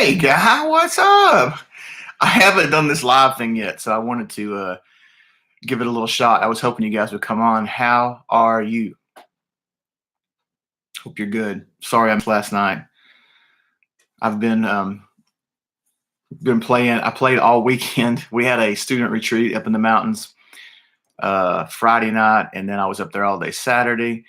Hey, guy, what's up? I haven't done this live thing yet, so I wanted to give it a little shot. I was hoping you guys would come on. How are you? Hope you're good. Sorry I missed last night. I've been playing. I played all weekend. We had a student retreat up in the mountains Friday night, and then I was up there all day Saturday,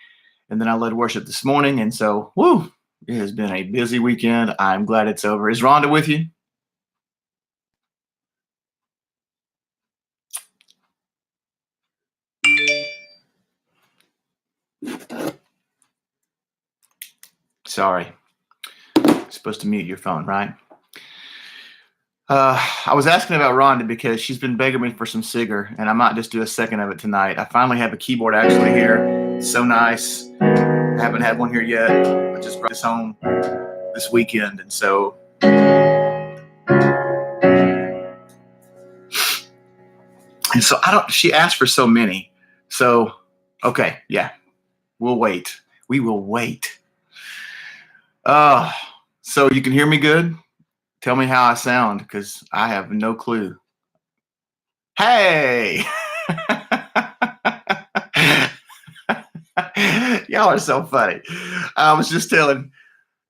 and then I led worship this morning. And so, woo, it has been a busy weekend. I'm glad it's over. Is Rhonda with you? Sorry. Supposed to mute your phone, right? I was asking about Rhonda because she's been begging me for some Sigger, and I might just do a second of it tonight. I finally have a keyboard actually here. So nice. I haven't had one here yet. I just brought this home this weekend, and so I don't. She asked for so many. So okay, yeah, we'll wait. We will wait. So you can hear me good? Tell me how I sound because I have no clue. Hey! Y'all are so funny. I was just telling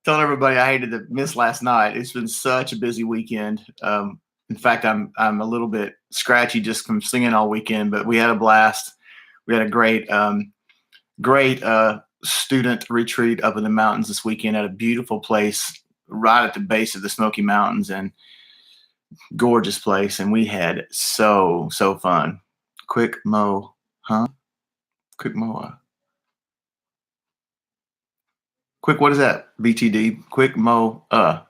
everybody I hated to miss last night. It's been such a busy weekend. In fact, I'm a little bit scratchy just from singing all weekend, but we had a blast. We had a great student retreat up in the mountains this weekend at a beautiful place right at the base of the Smoky Mountains, and gorgeous place. And we had so fun. Quick Mo, huh? Quick Mo. Quick, what is that? BTD. Quick Mo. I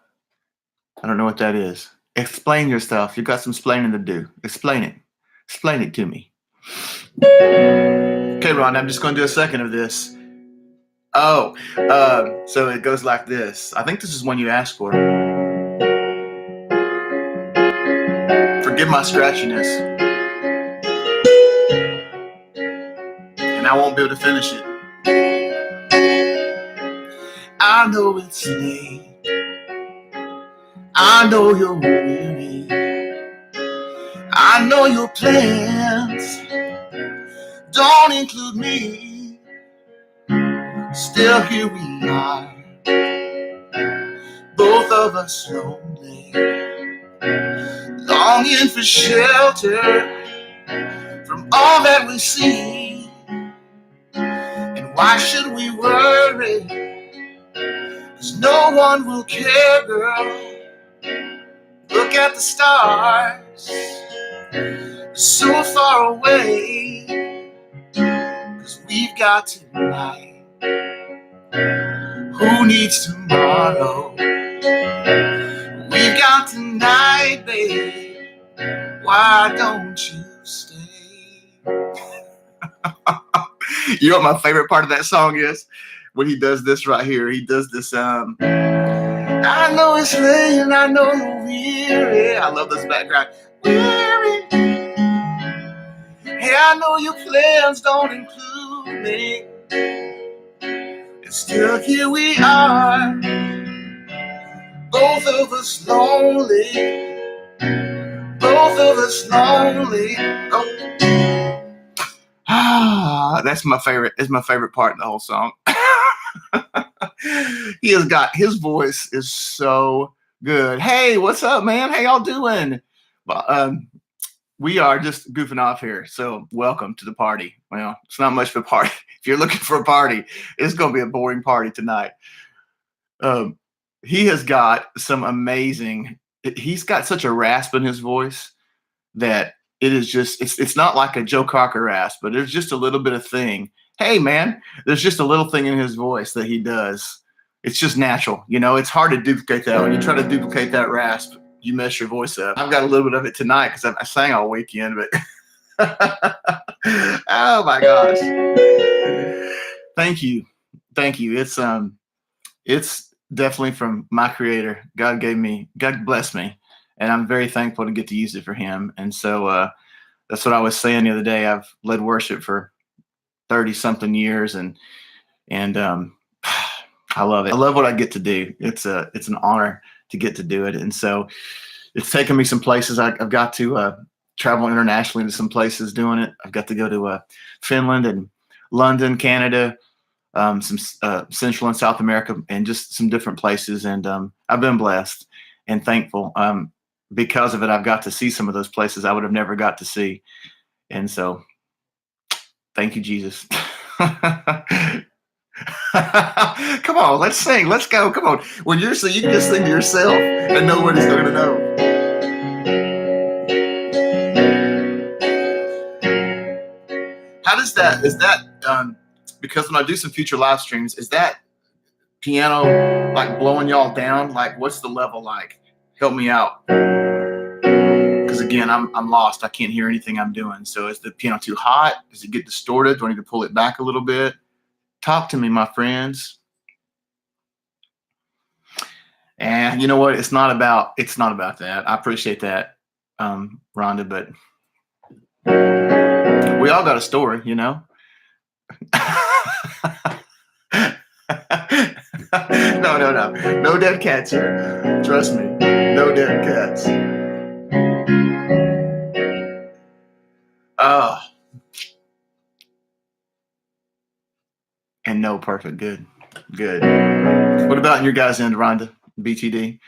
don't know what that is. Explain yourself. You got some explaining to do. Explain it. Explain it to me. Okay, Ron, I'm just going to do a second of this. Oh, so it goes like this. I think this is one you asked for. Forgive my scratchiness. And I won't be able to finish it. I know it's late. I know you're weary. I know your plans don't include me. Still here we are, both of us lonely, longing for shelter from all that we see. And why should we worry? 'Cause no one will care, girl. Look at the stars, so far away. 'Cause we've got tonight. Who needs tomorrow? We've got tonight, babe. Why don't you stay? You know what my favorite part of that song is? When he does this right here. He does this, I know it's late and I know you're weary. I love this background. Weary. Hey, I know your plans don't include me. And still here we are, both of us lonely. Both of us lonely. Oh. That's my favorite. It's my favorite part in the whole song. He has got, his voice is so good. Hey, what's up, man? How y'all doing? We are just goofing off here. So welcome to the party. Well, it's not much of a party. If you're looking for a party, it's going to be a boring party tonight. He has got some amazing, he's got such a rasp in his voice that it is just, it's not like a Joe Cocker rasp, but there's just a little bit of thing. Hey, man, there's just a little thing in his voice that he does. It's just natural. You know, it's hard to duplicate that. When you try to duplicate that rasp, you mess your voice up. I've got a little bit of it tonight because I sang all weekend, but oh my gosh. Thank you. It's definitely from my creator. God blessed me, and I'm very thankful to get to use it for him. And so that's what I was saying the other day. I've led worship for 30 something years, and I love it. I love what I get to do. It's an honor to get to do it. And so it's taken me some places. I've got to travel internationally to some places doing it. I've got to go to Finland and London, Canada, some Central and South America, and just some different places. And I've been blessed and thankful. Because of it, I've got to see some of those places I would have never got to see. And so thank you, Jesus. Come on, let's sing. Let's go. Come on. When you're singing, you can just sing to yourself and nobody's going to know. How does that, is that, because when I do some future live streams, is that piano like blowing y'all down? Like, what's the level like? Help me out. Because again, I'm lost. I can't hear anything I'm doing. So is the piano too hot? Does it get distorted? Do I need to pull it back a little bit? Talk to me, my friends. And you know what? It's not about that. I appreciate that, Rhonda, but we all got a story, you know? No. No dead cats here. Trust me. No dead cats. And no perfect. Good. What about in your guys' end, Rhonda, BTD?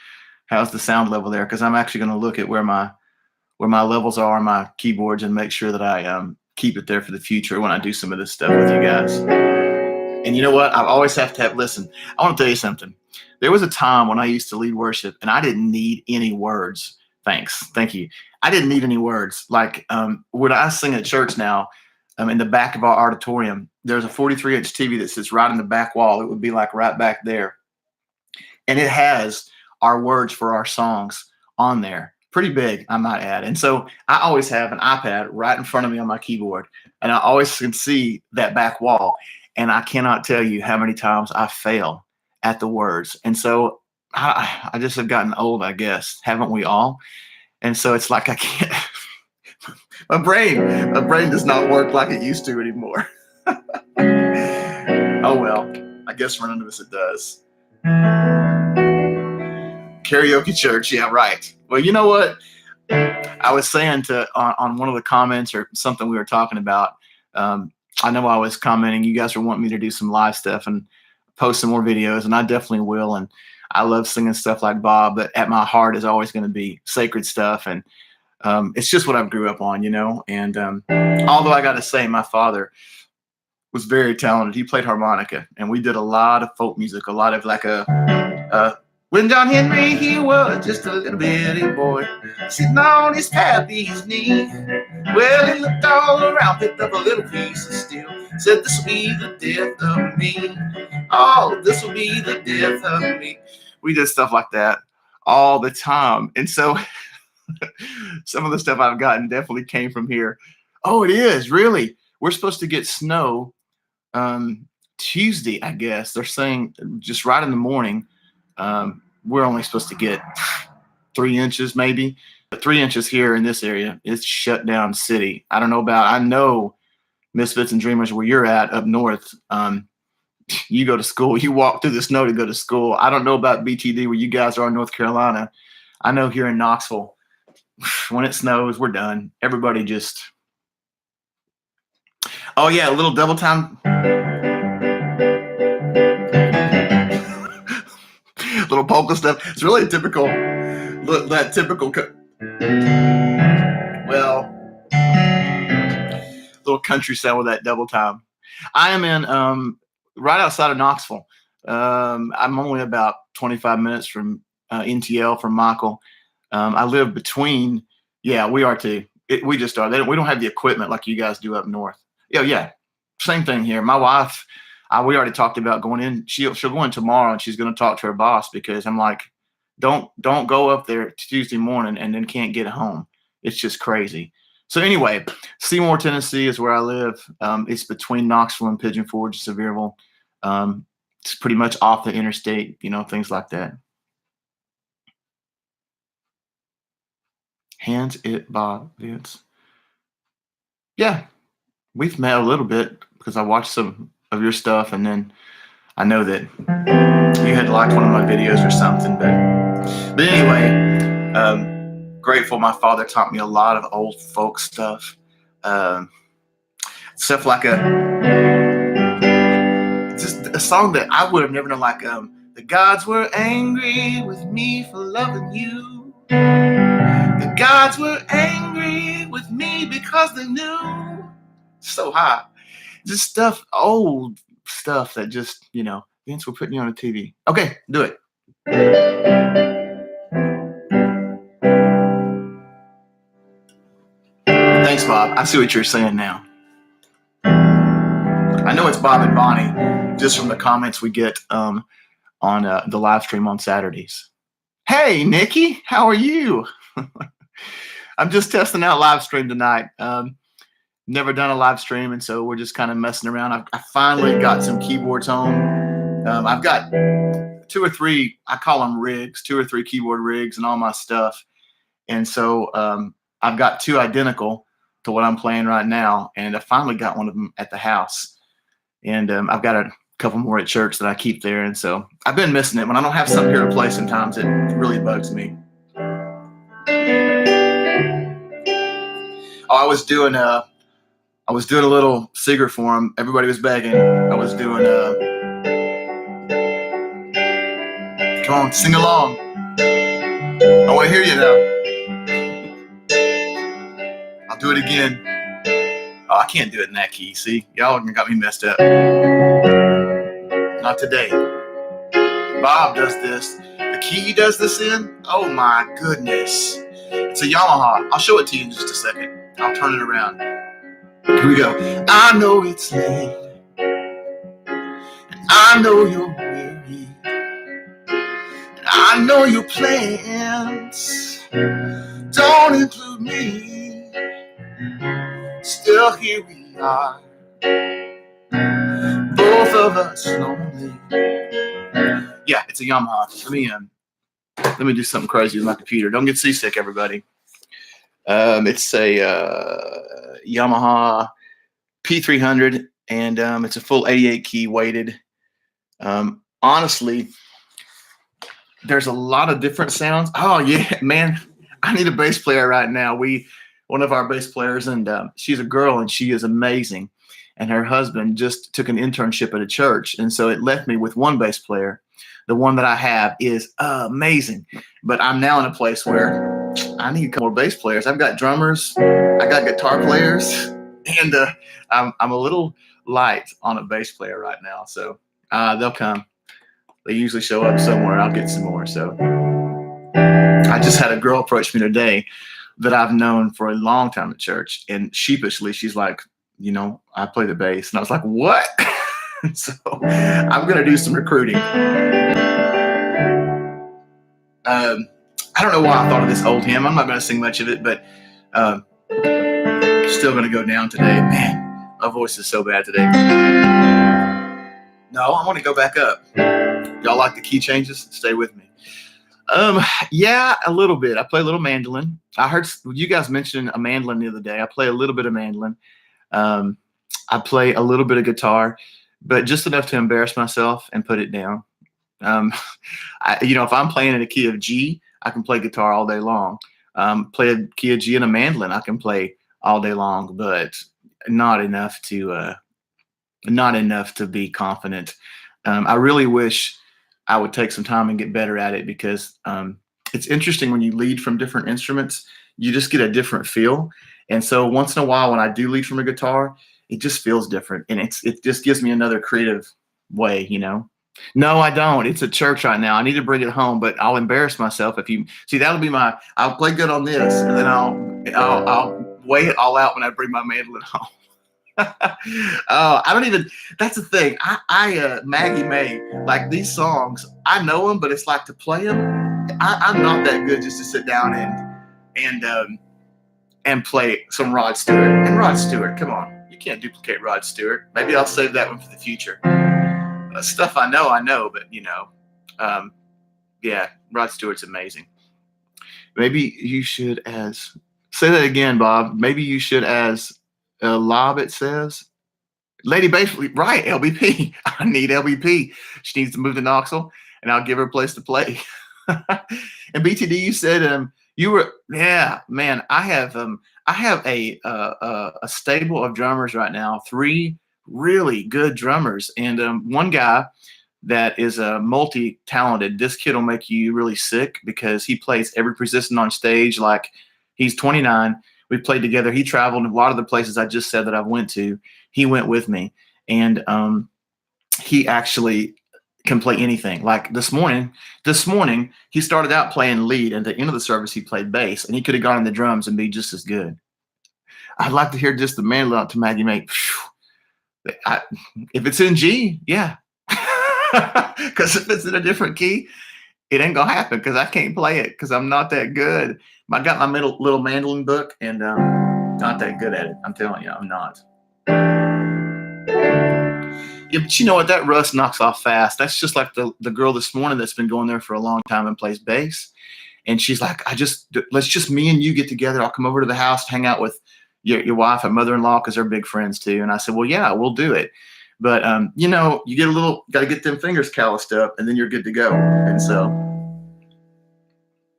How's the sound level there? Because I'm actually going to look at where my levels are on my keyboards and make sure that I keep it there for the future when I do some of this stuff with you guys. And you know what? I always have to listen. I want to tell you something. There was a time when I used to lead worship and I didn't need any words. Thank you. I didn't need any words. Like when I sing at church now, in the back of our auditorium, there's a 43-inch TV that sits right in the back wall. It would be like right back there. And it has our words for our songs on there. Pretty big, I might add. And so I always have an iPad right in front of me on my keyboard. And I always can see that back wall. And I cannot tell you how many times I fail at the words. And so I just have gotten old, I guess. Haven't we all? And so it's like I can't. My brain does not work like it used to anymore. Oh, well, I guess for none of us it does. Karaoke church. Yeah, right. Well, you know what? I was saying on one of the comments or something we were talking about, I know I was commenting, you guys were wanting me to do some live stuff and post some more videos, and I definitely will. And I love singing stuff like Bob, but at my heart is always going to be sacred stuff. And it's just what I grew up on, you know. And although I got to say, my father was very talented. He played harmonica, and we did a lot of folk music, a lot of like when John Henry, he was just a little bitty boy, sitting on his pappy's knee. Well, he looked all around, picked up a little piece of steel, said, "This will be the death of me. Oh, this will be the death of me." We did stuff like that all the time. And so some of the stuff I've gotten definitely came from here. Oh, it is, really? We're supposed to get snow Tuesday, I guess. They're saying just right in the morning. We're only supposed to get 3 inches, maybe. But 3 inches here in this area. It's shut down city. I know Misfits and Dreamers where you're at up north. You go to school. You walk through the snow to go to school. I don't know about BTD where you guys are in North Carolina. I know here in Knoxville, when it snows, we're done. Everybody just, oh yeah, a little double time. Little polka stuff. It's really typical. That typical, well, little country sound with that double time. I am in right outside of Knoxville. I'm only about 25 minutes from NTL from Michael. I live between. Yeah, we are too. We just are. We don't have the equipment like you guys do up north. Yeah. Same thing here. My wife, we already talked about going in. She'll go in tomorrow and she's going to talk to her boss because I'm like, don't go up there Tuesday morning and then can't get home. It's just crazy. So anyway, Seymour, Tennessee is where I live. It's between Knoxville and Pigeon Forge, Sevierville. It's pretty much off the interstate, you know, things like that. Hands it, Bob, Vince. Yeah, we've met a little bit because I watched some of your stuff, and then I know that you had liked one of my videos or something, but But anyway, grateful my father taught me a lot of old folk stuff. Um, Stuff like just a song that I would have never known, like the gods were angry with me for loving you. The gods were angry with me because they knew. So high. Just stuff, old stuff that just, Vince, we're putting you on the TV. Okay, do it. Thanks, Bob. I see what you're saying now. I know it's Bob and Bonnie just from the comments we get on the live stream on Saturdays. Hey, Nikki, how are you? I'm just testing out live stream tonight. Never done a live stream, and so we're just kind of messing around. I finally got some keyboards home. I've got 2 or 3, I call them rigs, 2 or 3 keyboard rigs and all my stuff. And so I've got 2 identical to what I'm playing right now, and I finally got one of them at the house. And I've got a couple more at church that I keep there, and so I've been missing it. When I don't have something here to play, sometimes it really bugs me. I was doing a little Sigurd for him. Everybody was begging. I was doing come on, sing along. I want to hear you now. I'll do it again. Oh, I can't do it in that key. See, y'all got me messed up. Not today. Bob does this. The key he does this in, oh my goodness. It's a Yamaha. I'll show it to you in just a second. I'll turn it around. Here we go. I know it's late, and I know you're weary, and I know your plans don't include me. Still here we are, both of us lonely. Yeah, it's a Yamaha. Let me do something crazy with my computer. Don't get seasick, everybody. It's a Yamaha P300, and it's a full 88 key weighted. Honestly, there's a lot of different sounds. Oh yeah, man, I need a bass player right now. One of our bass players, and she's a girl, and she is amazing. And her husband just took an internship at a church, and so it left me with one bass player. The one that I have is amazing, but I'm now in a place where I need a couple more bass players. I've got drummers, I got guitar players, and I'm a little light on a bass player right now. So they'll come. They usually show up somewhere. I'll get some more. So I just had a girl approach me today that I've known for a long time at church, and sheepishly she's like, I play the bass, and I was like, what? So I'm going to do some recruiting. I don't know why I thought of this old hymn. I'm not going to sing much of it, but still going to go down today. Man, my voice is so bad today. No, I want to go back up. Y'all like the key changes? Stay with me. Yeah, a little bit. I play a little mandolin. I heard you guys mention a mandolin the other day. I play a little bit of mandolin. I play a little bit of guitar, but just enough to embarrass myself and put it down. If I'm playing in a key of G, I can play guitar all day long. Play a key of G and a mandolin, I can play all day long, but not enough to be confident. I really wish I would take some time and get better at it, because it's interesting when you lead from different instruments, you just get a different feel. And so once in a while, when I do lead from a guitar, it just feels different, and it just gives me another creative way, No, I don't. It's a church right now. I need to bring it home, but I'll embarrass myself if you see. That'll be I'll play good on this, and then I'll weigh it all out when I bring my mandolin home. I don't even. That's the thing. I Maggie May, like these songs, I know them, but it's like to play them. I'm not that good just to sit down and play some Rod Stewart. And Rod Stewart, come on, you can't duplicate Rod Stewart. Maybe I'll save that one for the future. Stuff I know, but yeah, Rod Stewart's amazing. Maybe you should say that again, Bob. Maybe you should Lob, it says. Lady Bass, right, LBP. I need LBP. She needs to move to Knoxville, and I'll give her a place to play. And BTD, you said you were, yeah, man. I have a stable of drummers right now. Three really good drummers, and one guy that is multi-talented. This kid will make you really sick because he plays every position on stage. Like, he's 29. We played together. He traveled a lot of the places I just said that I went to. He went with me, and he actually can play anything. Like this morning he started out playing lead, and at the end of the service he played bass, and he could have gone in the drums and be just as good. I'd like to hear just the man to Maggie May. If it's in G, yeah. Because if it's in a different key, it ain't gonna happen because I can't play it because I'm not that good. I got my little mandolin book, and not that good at it. I'm telling you, I'm not. Yeah, but you know what? That rust knocks off fast. That's just like the girl this morning that's been going there for a long time and plays bass. And she's like, let's just me and you get together. I'll come over to the house, hang out with your wife and mother-in-law because they're big friends too. And I said, well, yeah, we'll do it. But you get got to get them fingers calloused up, and then you're good to go. And so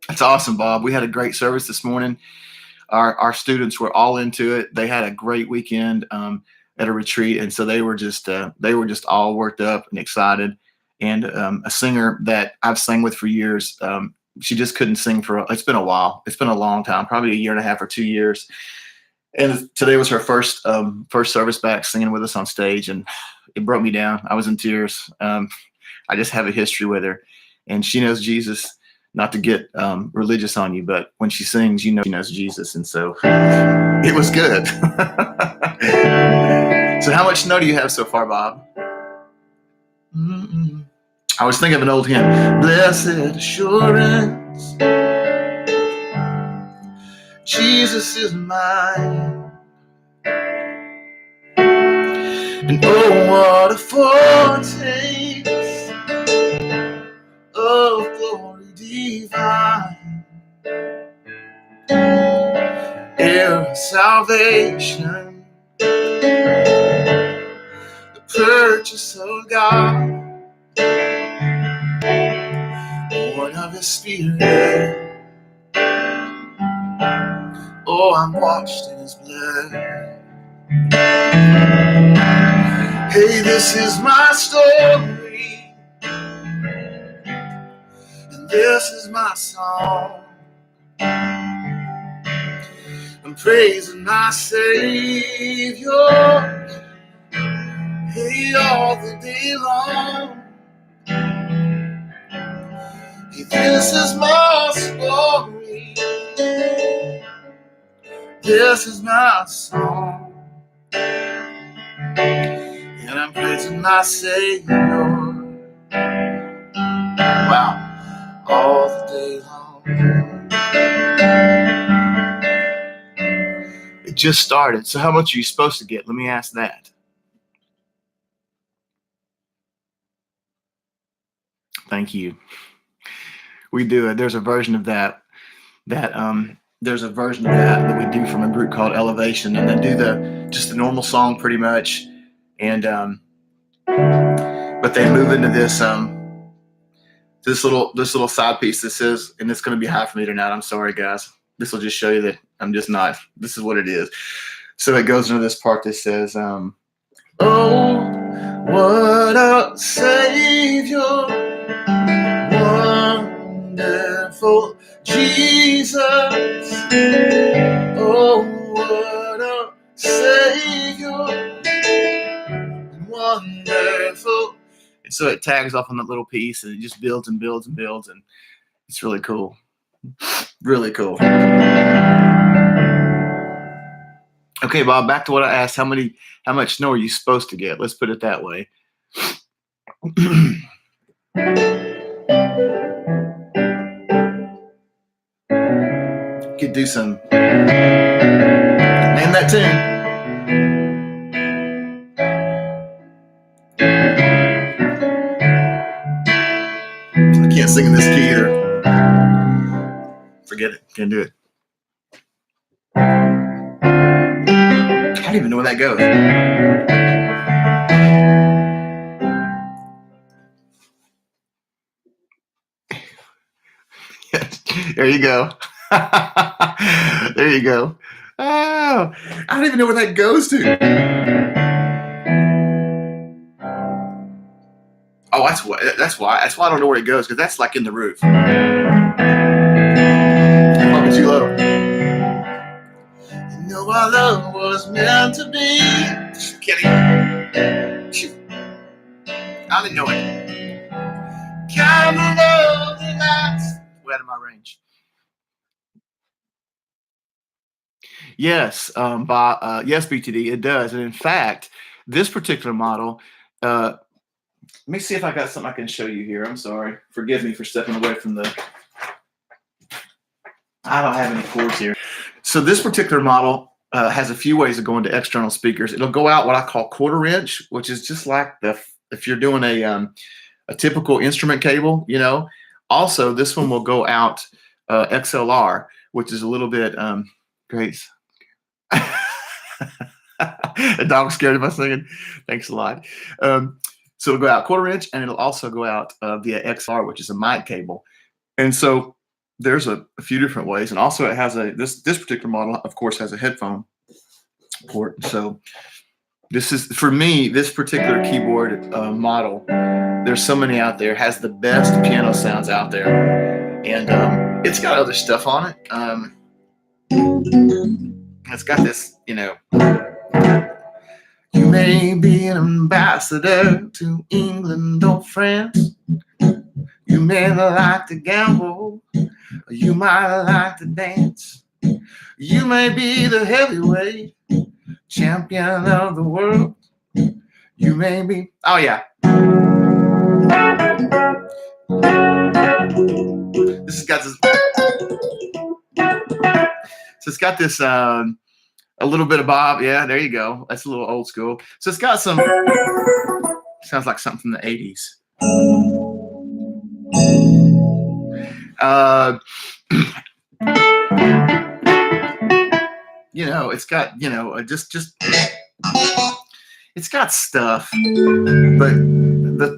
that's awesome, Bob. We had a great service this morning. Our students were all into it. They had a great weekend at a retreat, and so they were just all worked up and excited. And a singer that I've sang with for years, she just couldn't sing it's been a while. It's been a long time, probably a year and a half or 2 years. And today was her first service back singing with us on stage, and it broke me down. I was in tears. I just have a history with her, and she knows Jesus. Not to get religious on you, but when she sings, she knows Jesus, and so it was good. So how much snow do you have so far, Bob? I was thinking of an old hymn. Blessed assurance, Jesus is mine. And oh, what a foretaste of glory divine, heir of salvation, the purchase of God, born of His Spirit. Oh, I'm washed in His blood. Hey, this is my story, and this is my song. I'm praising my Savior, hey, all the day long. Hey, this is my story, this is my song. And I'm praising my Savior, wow, all the day long. It just started. So how much are you supposed to get? Let me ask that. Thank you. We do it. There's a version of that we do from a group called Elevation, and they do just the normal song pretty much, and but they move into this little side piece that says, and it's going to be high for me tonight. I'm sorry, guys. This will just show you that I'm just not. This is what it is. So it goes into this part that says, oh, what a Savior, wonderful Jesus. Oh, what a Savior, wonderful. And so it tags off on that little piece, and it just builds and builds and builds, and it's really cool. Really cool. Okay, Bob, back to what I asked. How much snow are you supposed to get? Let's put it that way. Could do some. Name that tune. I can't sing in this key either. Forget it. Can't do it. I don't even know where that goes. There you go. There you go. Oh, I don't even know where that goes to. Oh, that's why. That's why I don't know where it goes, because that's like in the roof. Probably too low. You know our love was meant to be. Kidding. I didn't know it. Kind of love that's way out of my range. Yes, yes, BTD, it does. And in fact, this particular model, let me see if I got something I can show you here. I'm sorry. Forgive me for stepping away from I don't have any cords here. So this particular model has a few ways of going to external speakers. It'll go out what I call quarter inch, which is just like if you're doing a typical instrument cable, you know. Also, this one will go out XLR, which is a little bit Grace. A dog scared of my singing. Thanks a lot. So it'll go out quarter inch, and it'll also go out via XLR, which is a mic cable. And so there's a few different ways. And also it has this particular model, of course, has a headphone port. So this is, for me, this particular keyboard model, there's so many out there, has the best piano sounds out there. And it's got other stuff on it. It's got this, you know, you may be an ambassador to England or France. You may like to gamble, or you might like to dance. You may be the heavyweight champion of the world. You may be, oh yeah. This has got this, so it's got this, a little bit of Bob. Yeah, there you go. That's a little old school. So it's got some, sounds like something from the 80s. You know, it's got, you know, just it's got stuff, but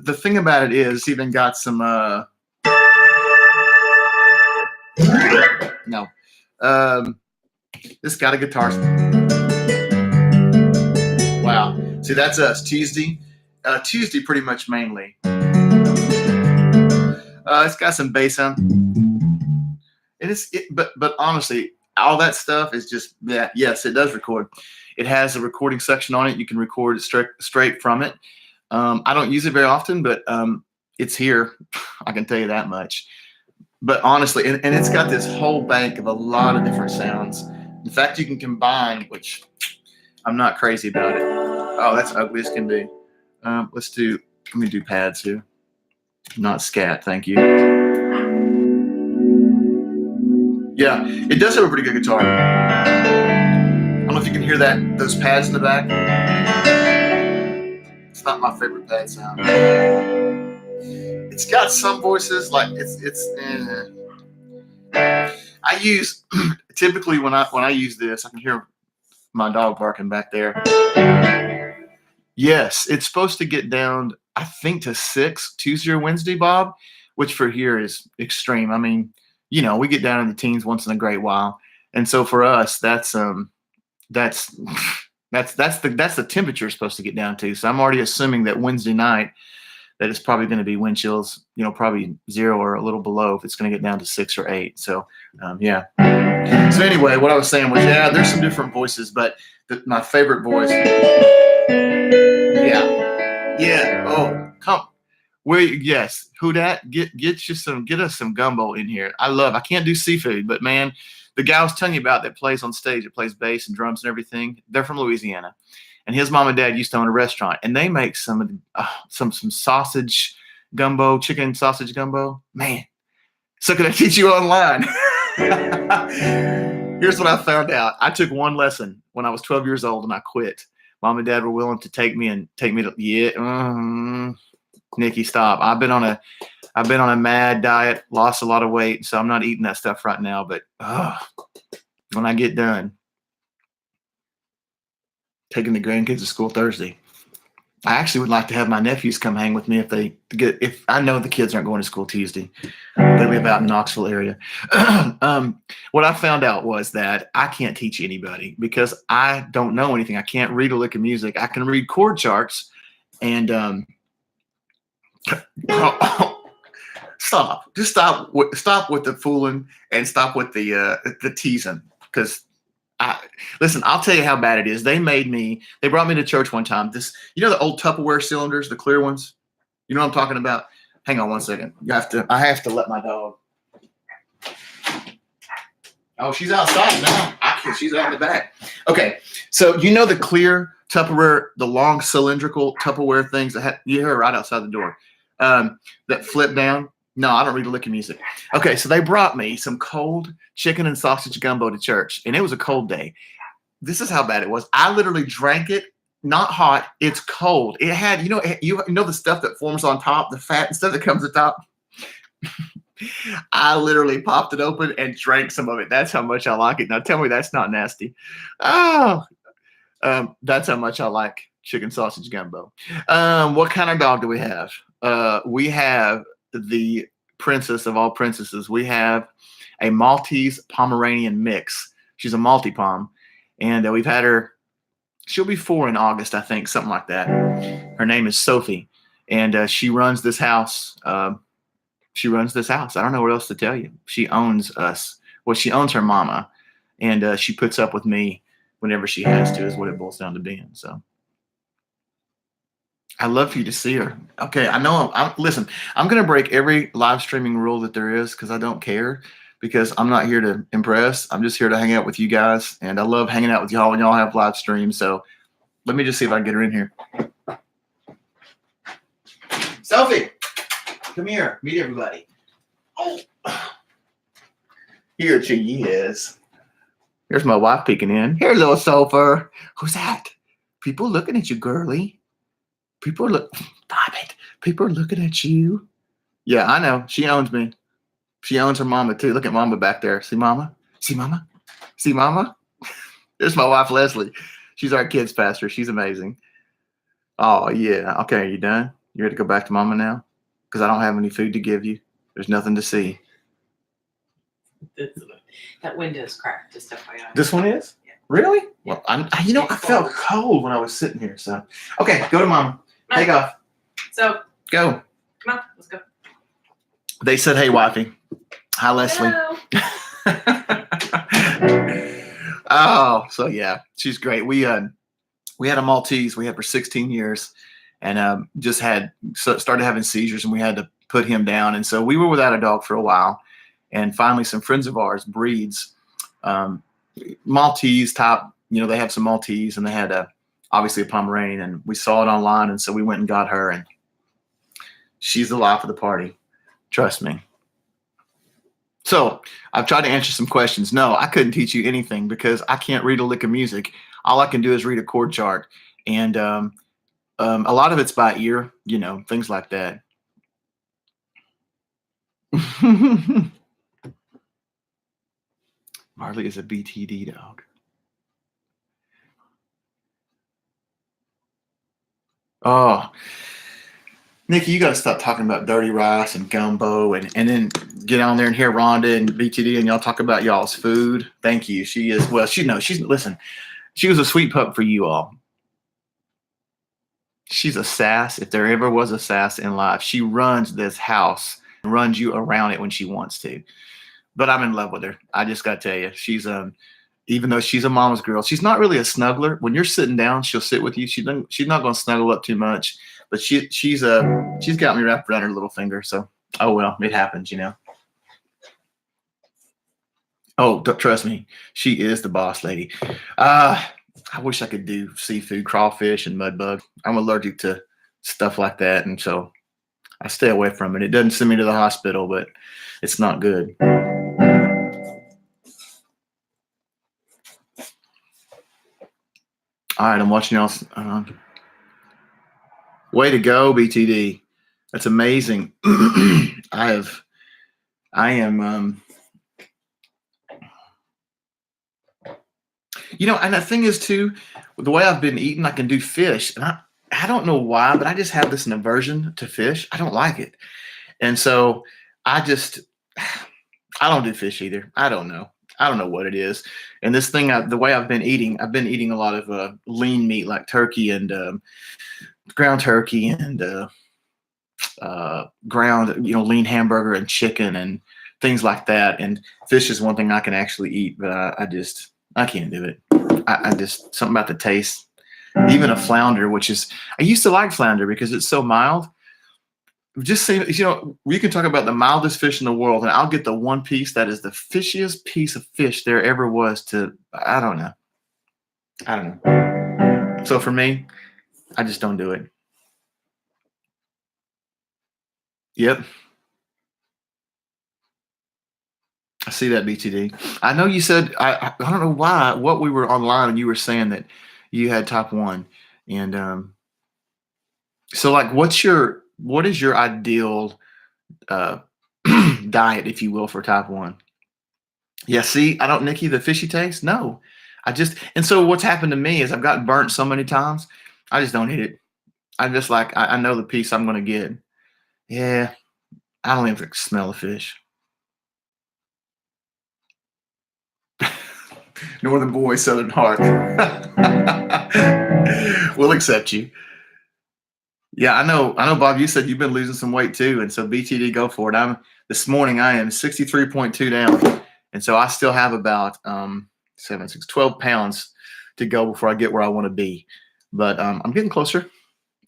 the thing about it is, it's even got some no, this got a guitar. Wow, see, that's us Tuesday, Tuesday pretty much mainly. It's got some bass on. But honestly, all that stuff is just that. Yes, it does record. It has a recording section on it. You can record it straight from it. I don't use it very often, but it's here. I can tell you that much. But honestly, and it's got this whole bank of a lot of different sounds. In fact, you can combine, which I'm not crazy about it. Oh, that's ugly as can be. Let me do pads here. Not scat, thank you. Yeah, it does have a pretty good guitar. I don't know if you can hear those pads in the back. It's not my favorite pad sound. It's got some voices, like I use typically when I use this, I can hear my dog barking back there. Yes, it's supposed to get down, I think, to 6 Tuesday or Wednesday, Bob, which for here is extreme. I mean, you know, we get down in the teens once in a great while, and so for us, that's the temperature supposed to get down to. So I'm already assuming that Wednesday night that it's probably going to be wind chills, you know, probably 0 or a little below if it's going to get down to 6 or 8. So yeah. So anyway, what I was saying was, yeah, there's some different voices, but my favorite voice. Yeah. Oh, come. Yes. Who dat? Get us some gumbo in here. I can't do seafood, but man, the guy I was telling you about that plays on stage, that plays bass and drums and everything, they're from Louisiana. And his mom and dad used to own a restaurant, and they make some sausage gumbo, chicken sausage gumbo. Man, so could I teach you online? Here's what I found out. I took one lesson when I was 12 years old, and I quit. Mom and dad were willing to take me to Nikki, stop. I've been on a mad diet, lost a lot of weight, so I'm not eating that stuff right now. But when I get done taking the grandkids to school Thursday, I actually would like to have my nephews come hang with me if I know the kids aren't going to school Tuesday. They live out in Knoxville area. What I found out was that I can't teach anybody because I don't know anything. I can't read a lick of music. I can read chord charts and stop. Just stop with the fooling and stop with the teasing. Because listen, I'll tell you how bad it is. They brought me to church one time. The old Tupperware cylinders, the clear ones. You know what I'm talking about? Hang on one second. I have to let my dog. Oh, she's outside now. She's out in the back. Okay, so the clear Tupperware, the long cylindrical Tupperware things you hear right outside the door, that flip down. No, I don't read a lick of music. Okay, so they brought me some cold chicken and sausage gumbo to church, and it was a cold day. This is how bad it was. I literally drank it, not hot. It's cold. It had, the stuff that forms on top, the fat and stuff that comes on top. I literally popped it open and drank some of it. That's how much I like it. Now tell me that's not nasty. Oh, that's how much I like chicken sausage gumbo. What kind of dog do we have? We have the princess of all princesses. We have a Maltese Pomeranian mix. She's a Maltipom, and we've had her. She'll be 4 in August, I think, something like that. Her name is Sophie, and she runs this house. She runs this house. I don't know what else to tell you. She owns us. Well, she owns her mama, and she puts up with me whenever she has to, is what it boils down to being. So I love for you to see her. Okay, I know. Listen, I'm going to break every live streaming rule that there is because I don't care, because I'm not here to impress. I'm just here to hang out with you guys, and I love hanging out with y'all when y'all have live streams. So let me just see if I can get her in here. Sophie! Come here. Meet everybody. Oh. Here she is. Here's my wife peeking in. Here, little Sophie. Who's that? People looking at you, girly. Stop it. People are looking at you. Yeah, I know. She owns me. She owns her mama, too. Look at mama back there. See mama? See mama? See mama? There's my wife, Leslie. She's our kids pastor. She's amazing. Oh, yeah. Okay, are you done? You ready to go back to mama now? Because I don't have any food to give you. There's nothing to see. That window's cracked, just FYI. This one is? Yeah. Really? Well, I felt cold when I was sitting here. So, okay, go to mama. Take off. So, go. Come on, let's go. They said, hey, wifey. Hi, Leslie. Oh, so yeah, she's great. We had a Maltese. We had for 16 years. And started having seizures, and we had to put him down. And so we were without a dog for a while. And finally, some friends of ours breeds Maltese type. They have some Maltese, and they had obviously a Pomeranian. And we saw it online, and so we went and got her. And she's the life of the party. Trust me. So I've tried to answer some questions. No, I couldn't teach you anything because I can't read a lick of music. All I can do is read a chord chart. And a lot of it's by ear, things like that. Marley is a BTD dog. Oh, Nikki, you got to stop talking about dirty rice and gumbo and then get on there and hear Rhonda and BTD and y'all talk about y'all's food. Thank you. She is, well, listen, she was a sweet pup for you all. She's a sass. If there ever was a sass in life, she runs this house and runs you around it when she wants to. But I'm in love with her. I just got to tell you, she's even though she's a mama's girl, she's not really a snuggler. When you're sitting down, she'll sit with you. She's not going to snuggle up too much, but she's got me wrapped around her little finger. So, oh well, it happens, Oh, trust me, she is the boss lady. I wish I could do seafood, crawfish, and mud bug. I'm allergic to stuff like that, and so I stay away from it. It doesn't send me to the hospital, but it's not good. All right, I'm watching y'all. Way to go, BTD. That's amazing. I am. And the thing is too, the way I've been eating, I can do fish, and I don't know why, but I just have this aversion to fish. I don't like it. And so I just, I don't do fish either. I don't know. I don't know what it is. And this thing, the way I've been eating a lot of lean meat like turkey and ground turkey and ground, lean hamburger and chicken and things like that. And fish is one thing I can actually eat, but I can't do it. I just, something about the taste. Even a flounder, I used to like flounder because it's so mild. Just say, we can talk about the mildest fish in the world, and I'll get the one piece that is the fishiest piece of fish there ever was I don't know. So for me, I just don't do it. Yep. I see that, BTD. I know you said, I don't know what we were online and you were saying that you had type 1. And so like, what is your ideal uh, diet, if you will, for type 1? Yeah, see, I don't, Nikki, the fishy taste? No. And so what's happened to me is I've gotten burnt so many times, I just don't eat it. I'm just like, I know the piece I'm going to get. Yeah, I don't even smell the fish. Northern boy, Southern heart. We'll accept you. Yeah, I know, Bob, you said you've been losing some weight too. And so BTD, go for it. This morning I am 63.2 down. And so I still have about 12 pounds to go before I get where I want to be. But I'm getting closer.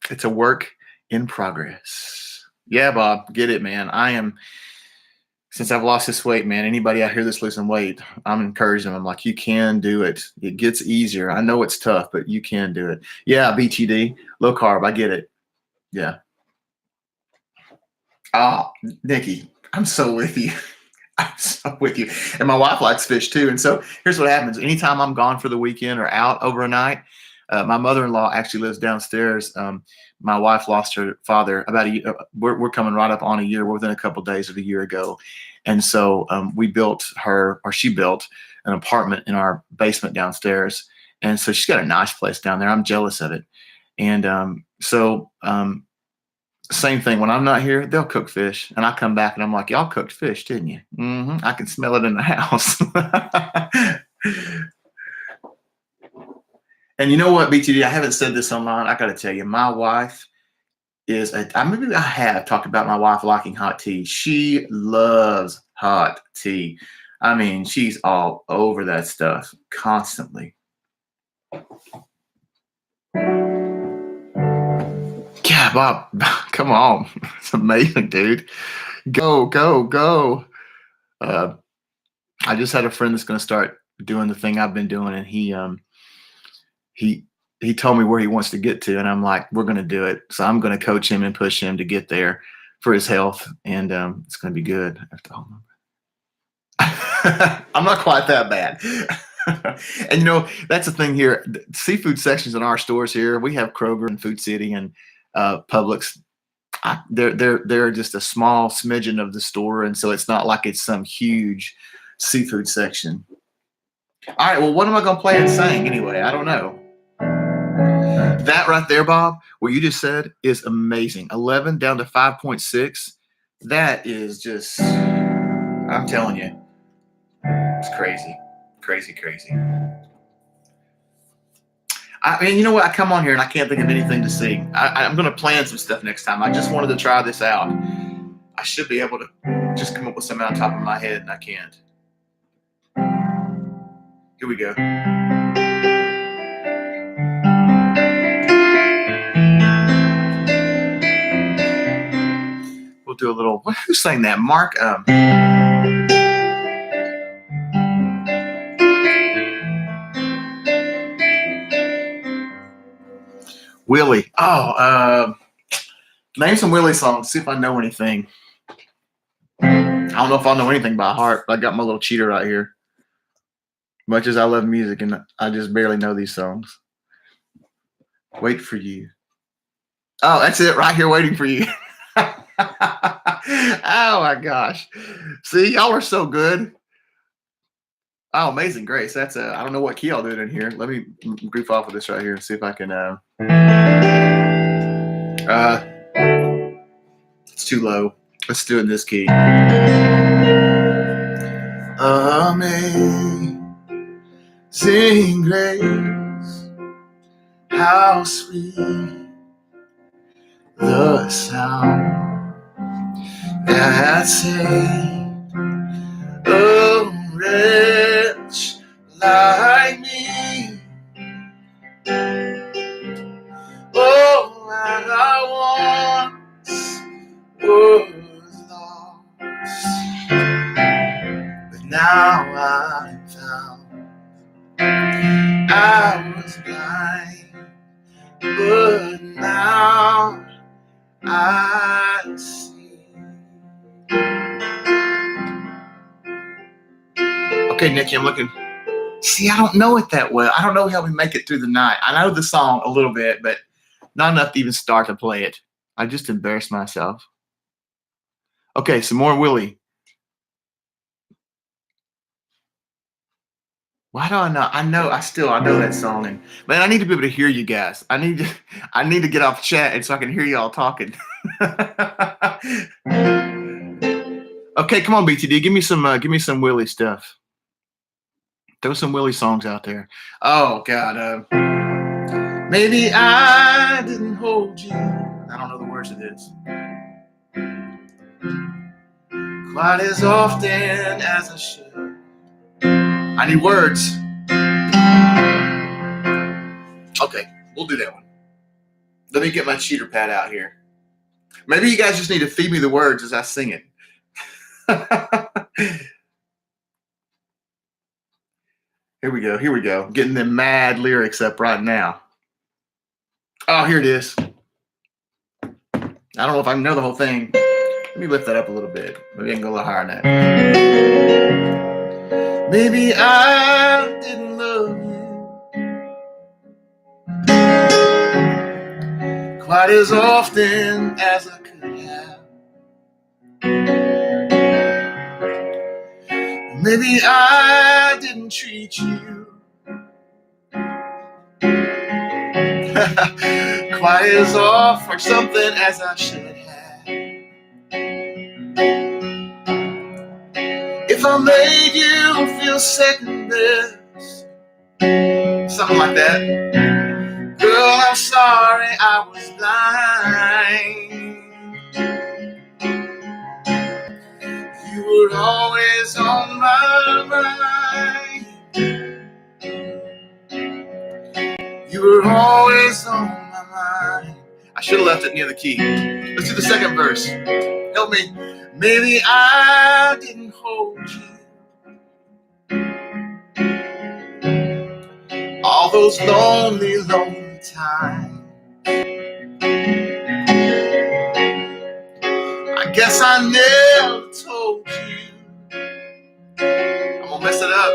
It's a work in progress. Yeah, Bob, get it, man. Since I've lost this weight, man, anybody out here that's losing weight, I'm encouraging them. I'm like, you can do it. It gets easier. I know it's tough, but you can do it. Yeah, BTD, low carb. I get it. Yeah. Oh, Nikki, I'm so with you. I'm so with you. And my wife likes fish too. And so here's what happens. Anytime I'm gone for the weekend or out over a night, my mother-in-law actually lives downstairs. My wife lost her father about a year. We're coming right up on a year. We're within a couple of days of a year ago. And so she built an apartment in our basement downstairs. And so she's got a nice place down there. I'm jealous of it. And same thing. When I'm not here, they'll cook fish. And I come back and I'm like, y'all cooked fish, didn't you? Mm-hmm. I can smell it in the house. And you know what, BTD, I haven't said this online. I got to tell you, my wife maybe I have talked about my wife liking hot tea. She loves hot tea. I mean, she's all over that stuff constantly. Yeah, Bob, come on. It's amazing, dude. Go, go, go. I just had a friend that's going to start doing the thing I've been doing, and he told me where he wants to get to, and I'm like, we're going to do it. So I'm going to coach him and push him to get there for his health, and it's going to be good. I'm not quite that bad. And that's the thing here. The seafood sections in our stores here, we have Kroger and Food City and Publix. They're just a small smidgen of the store, and so it's not like it's some huge seafood section. All right, well, what am I going to play and sing anyway? I don't know. That right there, Bob, what you just said is amazing. 11 down to 5.6. That is just, I'm telling you, it's crazy, crazy, crazy. I mean, you know what? I come on here and I can't think of anything to sing. I'm going to plan some stuff next time. I just wanted to try this out. I should be able to just come up with something on top of my head, and I can't. Here we go. We'll do a little. Who sang that? Mark. Willie. Oh, name some Willie songs. See if I know anything. I don't know if I know anything by heart, but I got my little cheater right here. Much as I love music, and I just barely know these songs. Wait for you. Oh, that's it right here waiting for you. Oh my gosh. See, y'all are so good. Oh, Amazing Grace. That's I don't know what key I'll do it in here. Let me goof off with this right here and see if I can too low. Let's do it in this key. Amazing grace, how sweet the sound that saved a wretch like me. Oh, and I once was lost, but now I'm found. I was blind, but now I see. Okay, Nikki, I'm looking. See, I don't know it that well. I don't know how we make it through the night. I know the song a little bit, but not enough to even start to play it. I just embarrassed myself. Okay, some more Willie. Why do I not? I know that song, and man, I need to be able to hear you guys. I need to get off chat and so I can hear y'all talking. Okay, come on, BTD, give me some Willie stuff. Throw some Willie songs out there. Oh God, maybe I didn't hold you. I don't know the words of this. Quite as often as I should. I need words. Okay, we'll do that one. Let me get my cheater pad out here. Maybe you guys just need to feed me the words as I sing it. Here we go. Getting the mad lyrics up right now. Oh, here it is. I don't know if I can know the whole thing. Let me lift that up a little bit. Maybe I can go a little higher than that. Maybe I didn't love you quite as often as I could have. Maybe I didn't treat you quite as off or something as I should have. If I made you feel second best, something like that. Girl, I'm sorry I was blind. You were always on my mind. You were always on my mind. I should have left it near the key. Let's do the second verse. Help me. Maybe I didn't hold you all those lonely, lonely times. I guess I never told you. I'm gonna mess it up.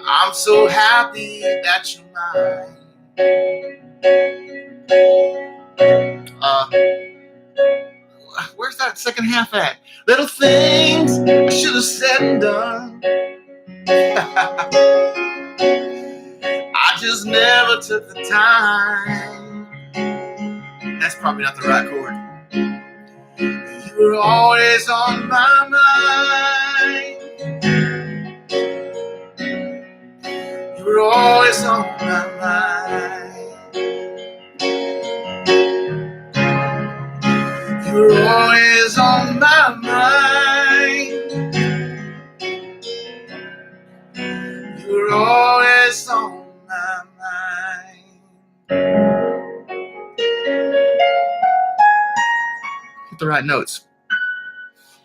I'm so happy that you're mine. Where's that second half at? Little things I should have said and done. I just never took the time. That's probably not the right chord. You were always on my mind. You were always on my mind. You were always on my mind. You were always on my mind. Hit the right notes.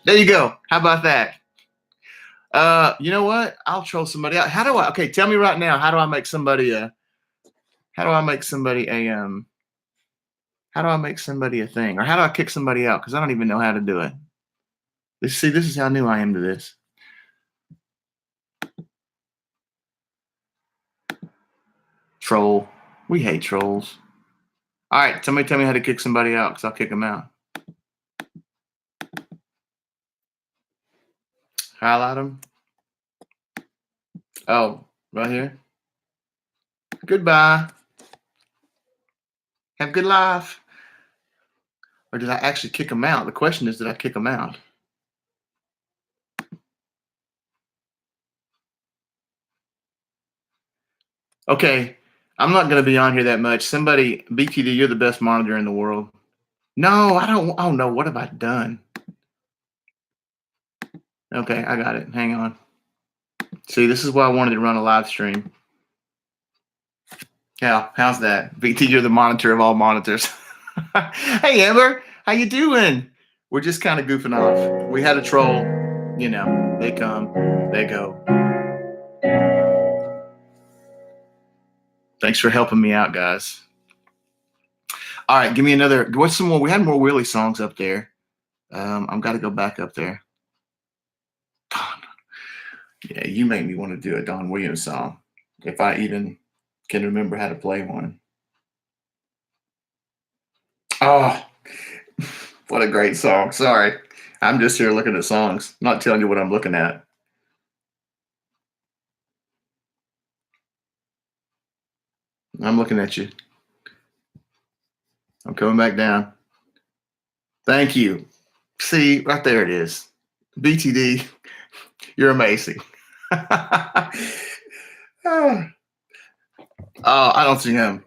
There you go. How about that? You know what? I'll troll somebody out. Okay, tell me right now, how do I make somebody a thing? Or how do I kick somebody out? Because I don't even know how to do it. This is how new I am to this. Troll. We hate trolls. All right, somebody tell me how to kick somebody out, because I'll kick them out. Highlight them. Oh, right here. Goodbye. Have a good life. Or did I actually kick them out? The question is, did I kick them out? Okay, I'm not going to be on here that much. Somebody, BTD, you're the best monitor in the world. No, I don't. Oh, no. What have I done? Okay, I got it. Hang on. See, this is why I wanted to run a live stream. Yeah, how's that? BT, you're the monitor of all monitors. Hey, Amber, how you doing? We're just kind of goofing off. We had a troll. You know, they come, they go. Thanks for helping me out, guys. All right, give me another. What's some more? We had more Willie songs up there. I've got to go back up there. Don. Yeah, you make me want to do a Don Williams song. If I even can remember how to play one. Oh, what a great song. Sorry. I'm just here looking at songs, not telling you what I'm looking at. I'm looking at you. I'm coming back down. Thank you. See, right there it is. BTD, you're amazing. Oh, I don't see him.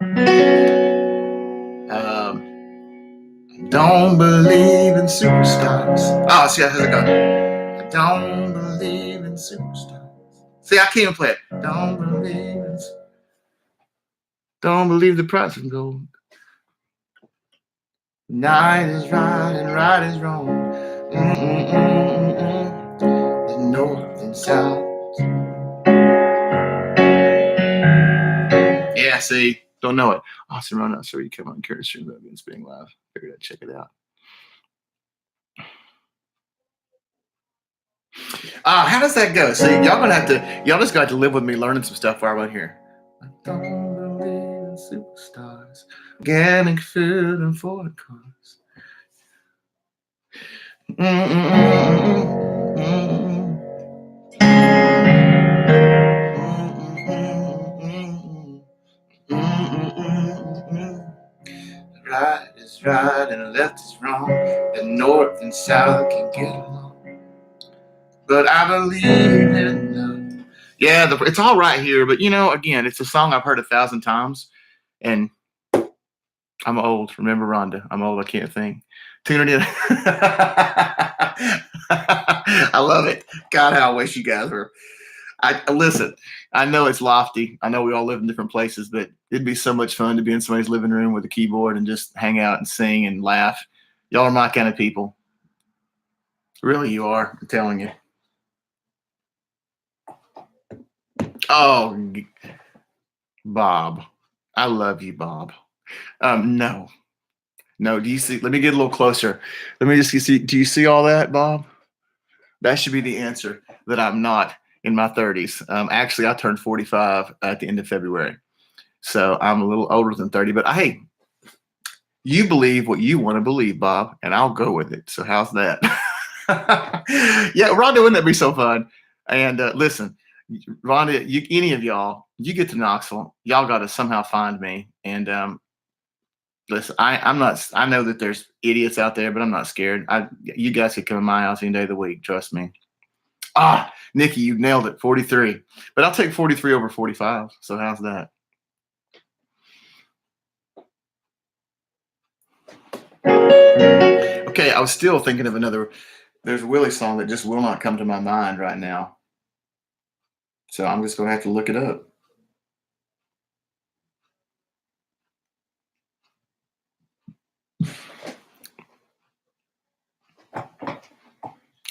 Don't believe in superstars. Oh, see, how's it going? I don't believe in superstars. See, I can't even play it. Don't believe the price of gold. Night is right and right is wrong. The north and south. Yeah, see, don't know it. Austin Run Out, so you come on Curtis Stream movie and being live. Figured I'd check it out. How does that go? See, y'all just got to live with me learning some stuff while I'm here. I don't believe in superstars, organic food and Ford cars. Right is right and left is wrong. The north and south can get along. But I believe in love. Yeah, it's all right here, but again, it's a song I've heard 1,000 times, and I'm old. Remember Rhonda? I'm old. I can't think. Tune it in. I love it. God, how I wish you guys were. Listen, I know it's lofty. I know we all live in different places, but it'd be so much fun to be in somebody's living room with a keyboard and just hang out and sing and laugh. Y'all are my kind of people. Really, you are. I'm telling you. Oh, Bob. I love you, Bob. No. Do you see? Let me get a little closer. Let me just see. Do you see all that, Bob? That should be the answer that I'm not in my 30s. Actually, I turned 45 at the end of February. So I'm a little older than 30. But hey, you believe what you want to believe, Bob, and I'll go with it. So how's that? Yeah, Rhonda, wouldn't that be so fun? And listen, Rhonda, any of y'all, you get to Knoxville, y'all got to somehow find me. And listen, I'm not. I know that there's idiots out there, but I'm not scared. You guys could come to my house any day of the week. Trust me. Nikki, you nailed it. 43, but I'll take 43 over 45. So how's that? Okay, I was still thinking of another. There's a Willie song that just will not come to my mind right now. So I'm just going to have to look it up.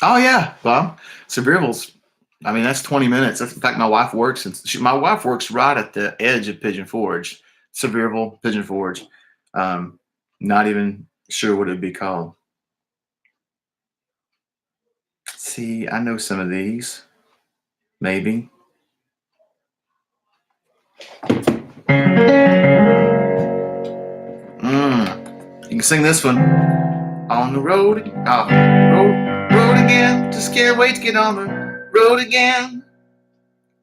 Oh yeah, Bob. Sevierville's. I mean, that's 20 minutes. That's in fact my wife works, and my wife works right at the edge of Pigeon Forge, Sevierville, Pigeon Forge. Not even sure what it'd be called. See, I know some of these. Maybe. You can sing this one. On the road, road again. Just can't wait to get on the road again.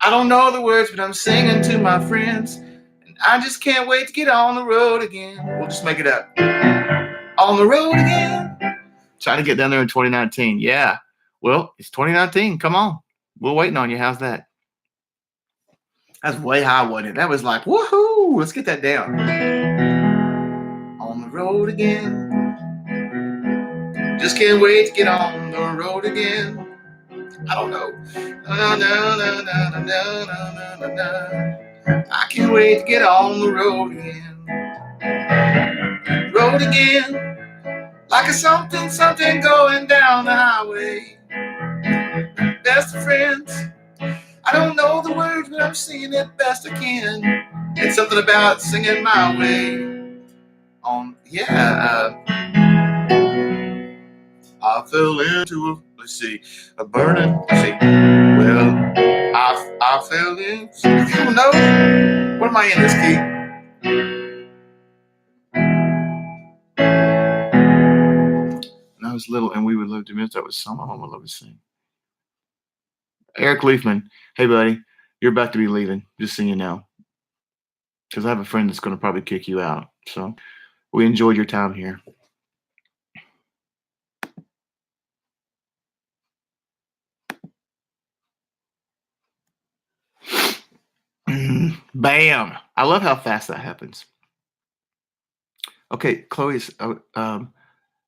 I don't know the words, but I'm singing to my friends. And I just can't wait to get on the road again. We'll just make it up. on the road again. Trying to get down there in 2019. Yeah. Well, it's 2019. Come on. We're waiting on you. How's that? That's way high, wasn't it? That was like, woohoo. Let's get that down. On the road again. Just can't wait to get on the road again. I don't know. No, no, no, no, no, no, no, no, no. I can't wait to get on the road again. Road again. Like a something, something going down the highway. Best of friends. I don't know the words, but I'm singing it best I can. It's something about singing my way. I fell into a burning. Well, I fell in. I don't know. What am I in this key? When I was little and we would love to miss, that was song my mom would love to sing. Eric Leafman, hey buddy, you're about to be leaving, just so you know. Because I have a friend that's going to probably kick you out. So we enjoyed your time here. Bam! I love how fast that happens. Okay, Chloe's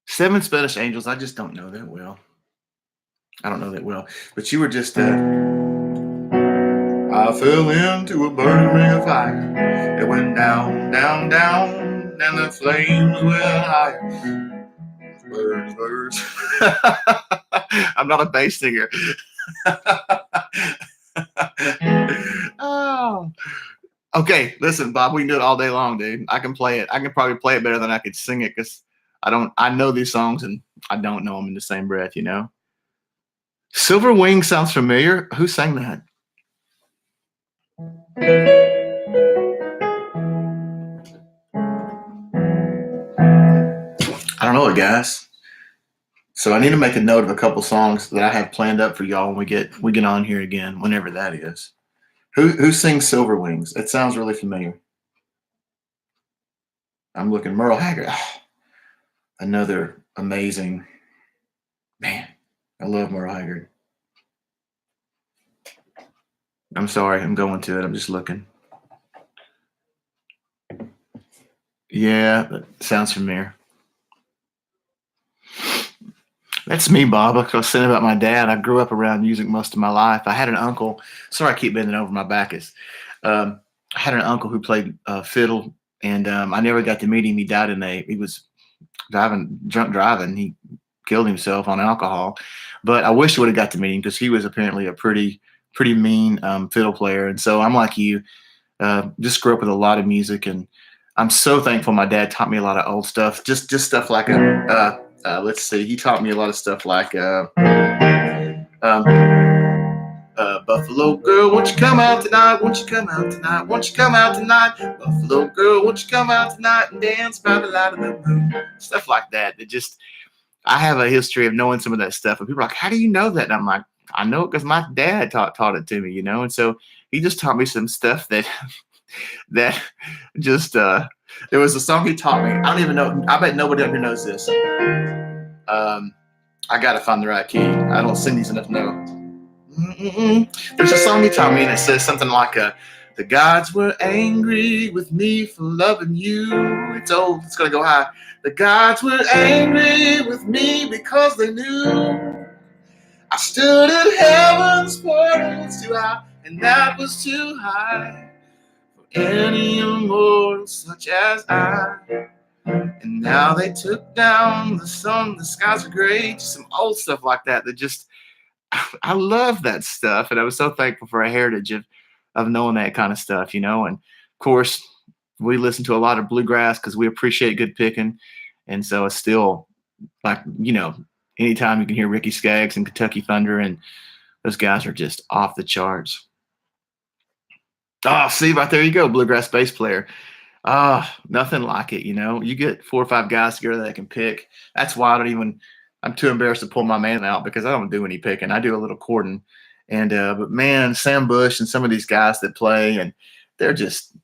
7 Spanish Angels. I just don't know that well. But you were just I fell into a burning ring of fire. It went down, down, down, and the flames went higher. Birds. I'm not a bass singer. Oh. Okay, listen, Bob, we can do it all day long, dude. I can play it. I can probably play it better than I could sing it because I know these songs and I don't know them in the same breath, you know? Silver Wing sounds familiar. Who sang that? I don't know it, guys. So I need to make a note of a couple songs that I have planned up for y'all when we get on here again, whenever that is. Who sings Silver Wings? It sounds really familiar. I'm looking. Merle Haggard. Another amazing man. I love Merle Haggard. I'm sorry. I'm going to it. I'm just looking. Yeah, that sounds familiar. That's me, Bob. I was saying about my dad. I grew up around music most of my life. I had an uncle. Sorry, I keep bending over. My back is. I had an uncle who played fiddle, and I never got to meet him. He died he was drunk driving. He killed himself on alcohol. But I wish I would have got to meet him because he was apparently a pretty mean fiddle player. And so I'm like you, just grew up with a lot of music, and I'm so thankful my dad taught me a lot of old stuff. Just stuff like let's see. He taught me a lot of stuff like Buffalo girl, won't you come out tonight? Won't you come out tonight? Won't you come out tonight? Buffalo girl, won't you come out tonight and dance by the light of the moon? Stuff like that. I have a history of knowing some of that stuff, and people are like, "How do you know that?" And I'm like, "I know it because my dad taught it to me, you know." And so he just taught me some stuff that just there was a song he taught me. I don't even know. I bet nobody up here knows this. I gotta find the right key. I don't sing these enough now. There's a song he taught me, and it says something like, "The gods were angry with me for loving you." It's old. It's gonna go high. The gods were angry with me because they knew I stood at heaven's portals too high, and that was too high for any immortal such as I. And now they took down the sun, the skies are gray. Just some old stuff like that just, I love that stuff. And I was so thankful for a heritage of knowing that kind of stuff, you know. And of course, we listen to a lot of bluegrass because we appreciate good picking. And so it's still like, you know, anytime you can hear Ricky Skaggs and Kentucky Thunder, and those guys are just off the charts. Oh, see, right there you go, bluegrass bass player. Nothing like it, you know. You get 4 or 5 guys together that can pick. That's why I'm too embarrassed to pull my man out because I don't do any picking. I do a little chording. And but man, Sam Bush and some of these guys that play, and they're just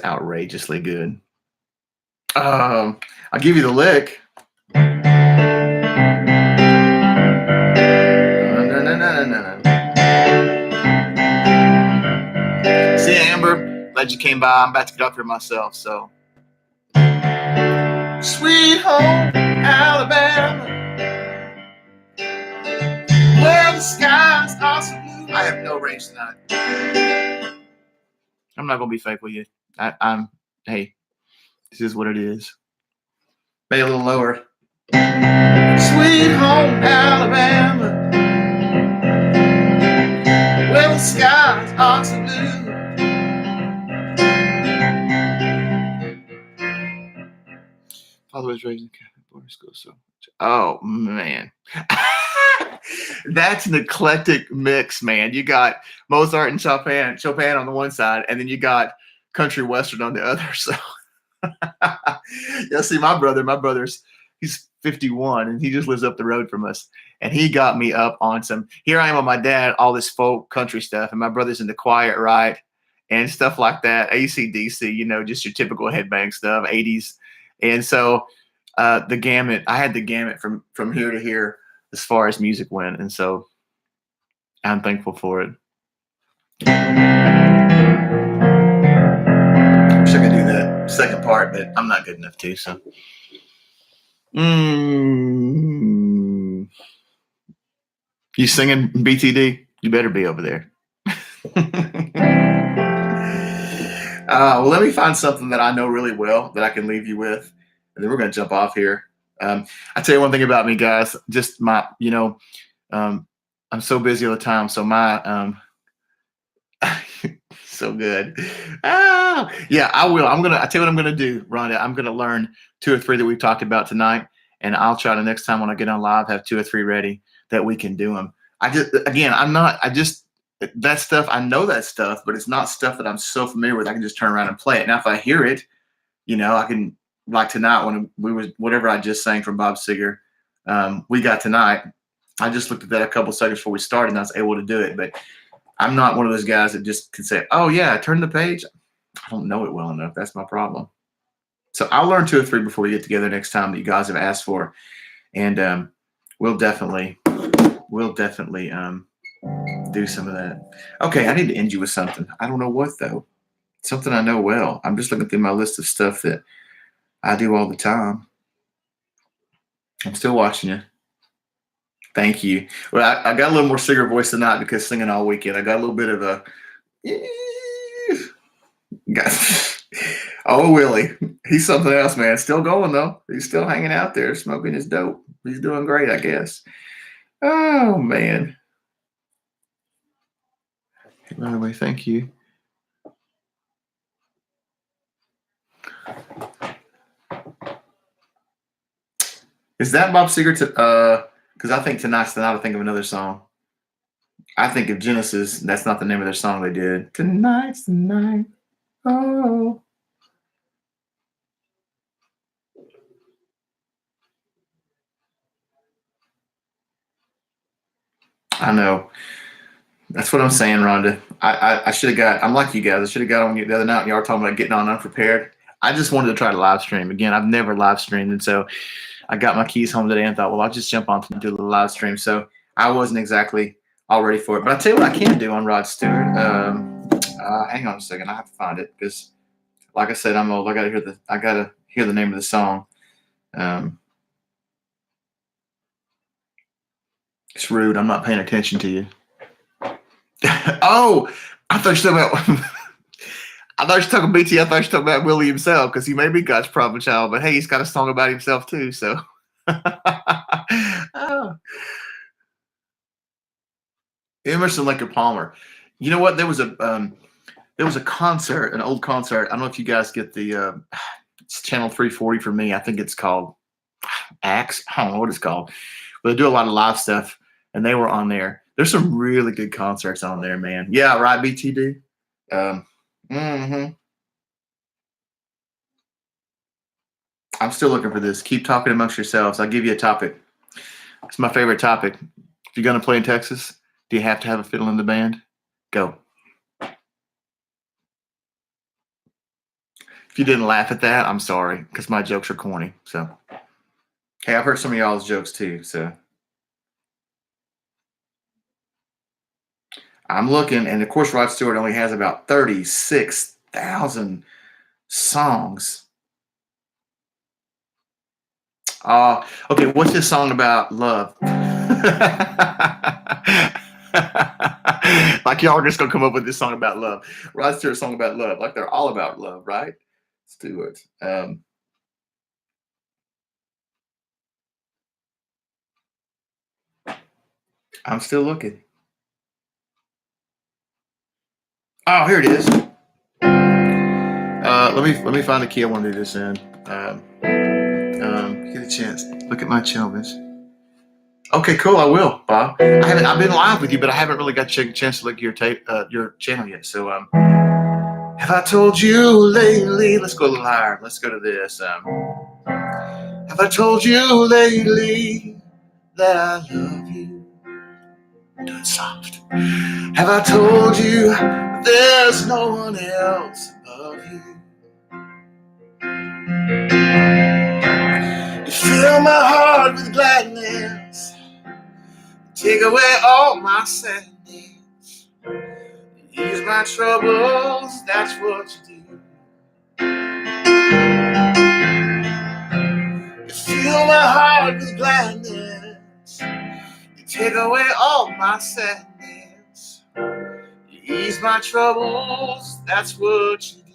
outrageously good. I'll give you the lick. See, Amber, glad you came by. I'm about to get up here myself, so. Sweet home, Alabama, where the skies are so blue. I have no range tonight. I'm not gonna be fake with you. Hey, this is what it is. Maybe a little lower. Sweet home, Alabama, where the skies are so blue. Father was raised in Catholic boarding school, so. Oh man. That's an eclectic mix, man. You got Mozart and Chopin on the one side, and then you got country western on the other. So, yeah. See, my brother's he's 51, and he just lives up the road from us, and he got me up on some. Here I am with my dad, all this folk country stuff, and my brother's into Quiet Riot and stuff like that. AC/DC, just your typical headbang stuff, 80s, and so the gamut. I had the gamut from here to here as far as music went, and so I'm thankful for it. I wish I could do that second part, but I'm not good enough to. So, you singing BTD? You better be over there. Well, let me find something that I know really well that I can leave you with, and then we're going to jump off here. I tell you one thing about me, guys. Just my, I'm so busy all the time. So my, so good. Yeah, I will. I tell you what I'm gonna do, Rhonda. I'm gonna learn 2 or 3 that we've talked about tonight, and I'll try to next time when I get on live have 2 or 3 ready that we can do them. That stuff. I know that stuff, but it's not stuff that I'm so familiar with. I can just turn around and play it. Now, if I hear it, I can, like tonight when whatever I just sang from Bob Seger, we got tonight. I just looked at that a couple seconds before we started, and I was able to do it. But I'm not one of those guys that just can say, "Oh yeah, turn the page." I don't know it well enough. That's my problem. So I'll learn 2 or 3 before we get together next time that you guys have asked for, and we'll definitely do some of that. Okay, I need to end you with something. I don't know what though. Something I know well. I'm just looking through my list of stuff that I do all the time. I'm still watching you. Thank you. Well, I got a little more Seger voice tonight because singing all weekend. I got a little bit of a. Oh, Willie. He's something else, man. Still going, though. He's still hanging out there smoking his dope. He's doing great, I guess. Oh, man. Hey, by the way, thank you. Is that Bob Seger? Because I think tonight's the night I think of another song. I think of Genesis. That's not the name of their song they did. Tonight's the night. Oh. I know. That's what I'm saying, Rhonda. I should have got. I'm like you guys. I should have got on you the other night. Y'all were talking about getting on unprepared. I just wanted to try to live stream again. I've never live streamed, and so I got my keys home today and thought, well, I'll just jump on and do a little live stream. So I wasn't exactly all ready for it. But I tell you what I can do on Rod Stewart. Hang on a second. I have to find it because, like I said, I'm old. I gotta hear the name of the song. It's rude. I'm not paying attention to you. Oh, I thought you were talking about. I thought you were talking BT. I thought you were talking about Willie himself because he may be God's problem child, but hey, he's got a song about himself too. So, oh. Emerson Lake and Palmer. You know what? There was a concert, an old concert. I don't know if you guys get the it's channel 340 for me. I think it's called Axe. I don't know what it's called, but they do a lot of live stuff, and they were on there. There's some really good concerts on there, man. Yeah, right, BTD. I'm still looking for this. Keep talking amongst yourselves. I'll give you a topic. It's my favorite topic. If you're going to play in Texas, do you have to have a fiddle in the band? Go. If you didn't laugh at that, I'm sorry, because my jokes are corny. So, hey, I've heard some of y'all's jokes too. So, I'm looking, and of course, Rod Stewart only has about 36,000 songs. Okay, what's his song about love? Like y'all are just gonna come up with this song about love. Rod Stewart's song about love, like they're all about love, right? Let's do it. I'm still looking. Oh, here it is. Let me find the key I want to do this in. Get a chance. Look at my children's. Okay, cool. I will, Bob. I've been live with you, but I haven't really got a chance to look at your channel yet. So, have I told you lately? Let's go a little higher. Let's go to this. Have I told you lately that I love you? Do it soft. Have I told you there's no one else above you? You fill my heart with gladness, take away all my sadness, ease my troubles, that's what you do. You fill my heart with gladness, you take away all my sadness, you ease my troubles, that's what you do.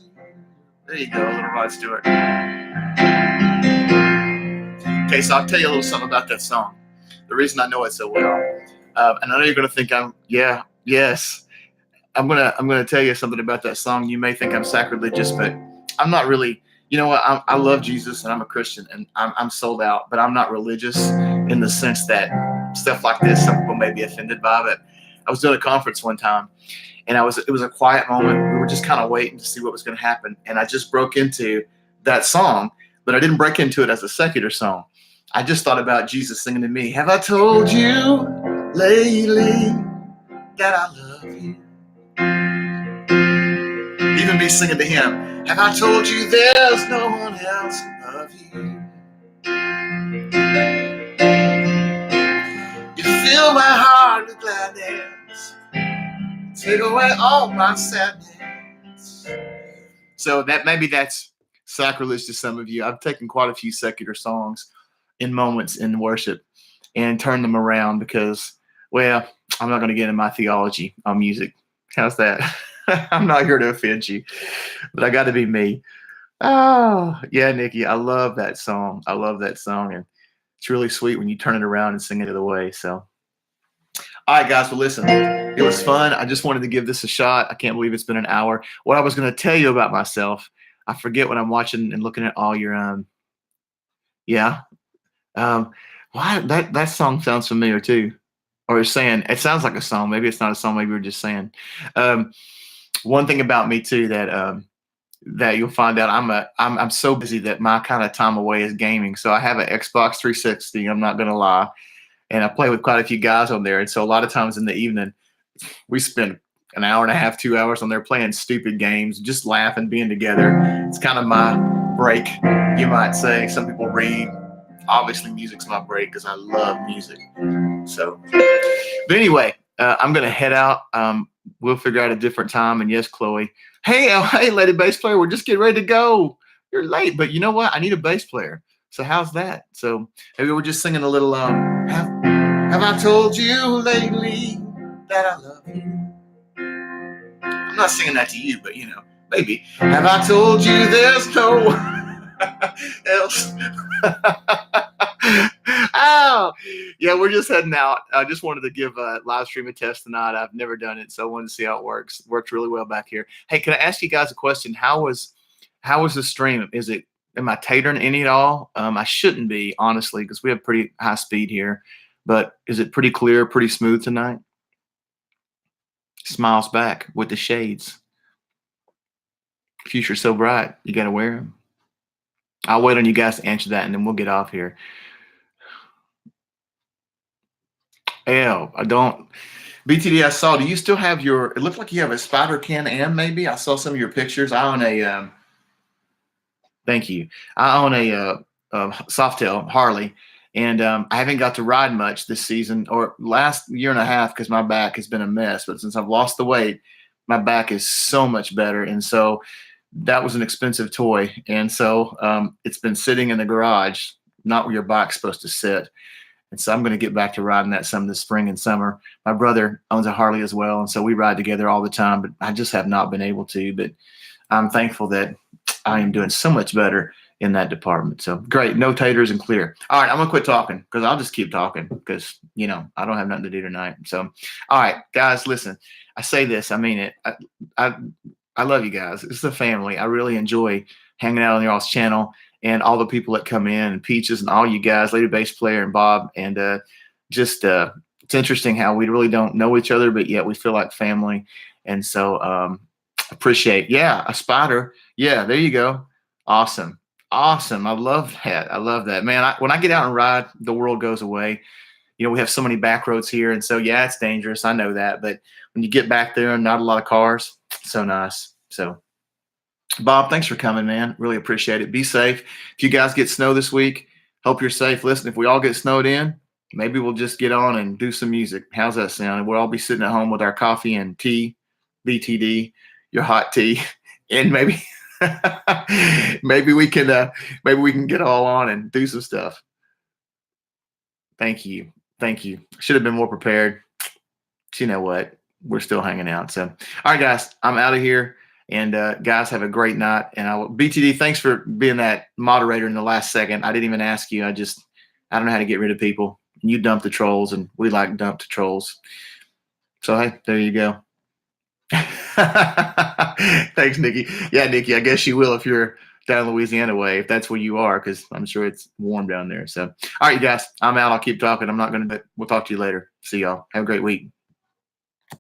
There you go, little Rod Stewart. Okay, so I'll tell you a little something about that song. The reason I know it so well, and I know you're going to think yes. I'm gonna tell you something about that song. You may think I'm sacrilegious, but I'm not really. You know what? I love Jesus and I'm a Christian and I'm sold out, but I'm not religious in the sense that stuff like this, some people may be offended by. But I was doing a conference one time, and it was a quiet moment. We were just kind of waiting to see what was going to happen, and I just broke into that song, but I didn't break into it as a secular song. I just thought about Jesus singing to me, have I told you lately that I love you? Even me singing to him, have I told you there's no one else above you? You fill my heart with gladness, take away all my sadness. So maybe that's sacrilege to some of you. I've taken quite a few secular songs in moments in worship and turned them around because, well, I'm not going to get into my theology on music. How's that? I'm not here to offend you, but I got to be me. Oh, yeah, Nikki, I love that song. I love that song. And it's really sweet when you turn it around and sing it the way. So, all right, guys, well, listen, it was fun. I just wanted to give this a shot. I can't believe it's been an hour. What I was going to tell you about myself, I forget when I'm watching and looking at all your, yeah. Why that song sounds familiar too. Or saying, it sounds like a song. Maybe it's not a song. Maybe we're just saying. One thing about me too that you'll find out I'm so busy that my kind of time away is gaming. So I have an Xbox 360. I'm not gonna lie, and I play with quite a few guys on there. And so a lot of times in the evening, we spend an hour and a half, 2 hours on there playing stupid games, just laughing, being together. It's kind of my break, you might say. Some people read. Obviously, music's my break because I love music. So, but anyway, I'm gonna head out. We'll figure out a different time. And yes, Chloe. Hey, lady bass player, we're just getting ready to go. You're late, but you know what? I need a bass player. So how's that? So maybe we're just singing a little. Have I told you lately that I love you? I'm not singing that to you, but you know, maybe. Have I told you there's no else? Oh, yeah, we're just heading out. I just wanted to give a live stream a test tonight. I've never done it, so I wanted to see how it works. It works really well back here. Hey, can I ask you guys a question? How was the stream? Am I tatering any at all? I shouldn't be, honestly, because we have pretty high speed here. But is it pretty clear, pretty smooth tonight? Smiles back with the shades. Future so bright, you got to wear them. I'll wait on you guys to answer that, and then we'll get off here. I don't. BTD, I saw. Do you still have your? It looked like you have a Spider Can-Am. Maybe I saw some of your pictures. I own a Thank you. I own a Softail Harley, and I haven't got to ride much this season or last year and a half because my back has been a mess. But since I've lost the weight, my back is so much better. And so that was an expensive toy. And so it's been sitting in the garage, not where your bike's supposed to sit. And so I'm going to get back to riding that some this spring and summer. My brother owns a Harley as well. And so we ride together all the time, but I just have not been able to. But I'm thankful that I am doing so much better in that department. So great. No taters and clear. All right. I'm going to quit talking because I'll just keep talking because, I don't have nothing to do tonight. So, all right, guys, listen, I say this, I mean it. I love you guys. It's a family. I really enjoy hanging out on y'all's channel and all the people that come in and Peaches and all you guys, Lady Bass Player and Bob. And it's interesting how we really don't know each other, but yet we feel like family. And so appreciate, a spider. Yeah, there you go. Awesome. I love that. Man, when I get out and ride, the world goes away. We have so many back roads here. And so, it's dangerous. I know that. But when you get back there and not a lot of cars, so nice. So, Bob, thanks for coming, man. Really appreciate it. Be safe. If you guys get snow this week, hope you're safe. Listen, if we all get snowed in, maybe we'll just get on and do some music. How's that sound? We'll all be sitting at home with our coffee and tea, BTD, your hot tea, and maybe maybe we can get all on and do some stuff. Thank you. Should have been more prepared. But you know what? We're still hanging out. So, all right, guys, I'm out of here. And guys, have a great night. And BTD, thanks for being that moderator in the last second. I didn't even ask you. I don't know how to get rid of people. You dump the trolls, and we like dump the trolls. So hey, there you go. Thanks, Nikki. Yeah, Nikki, I guess you will if you're down Louisiana way, if that's where you are, because I'm sure it's warm down there. So, all right, you guys, I'm out. I'll keep talking. We'll talk to you later. See y'all. Have a great week.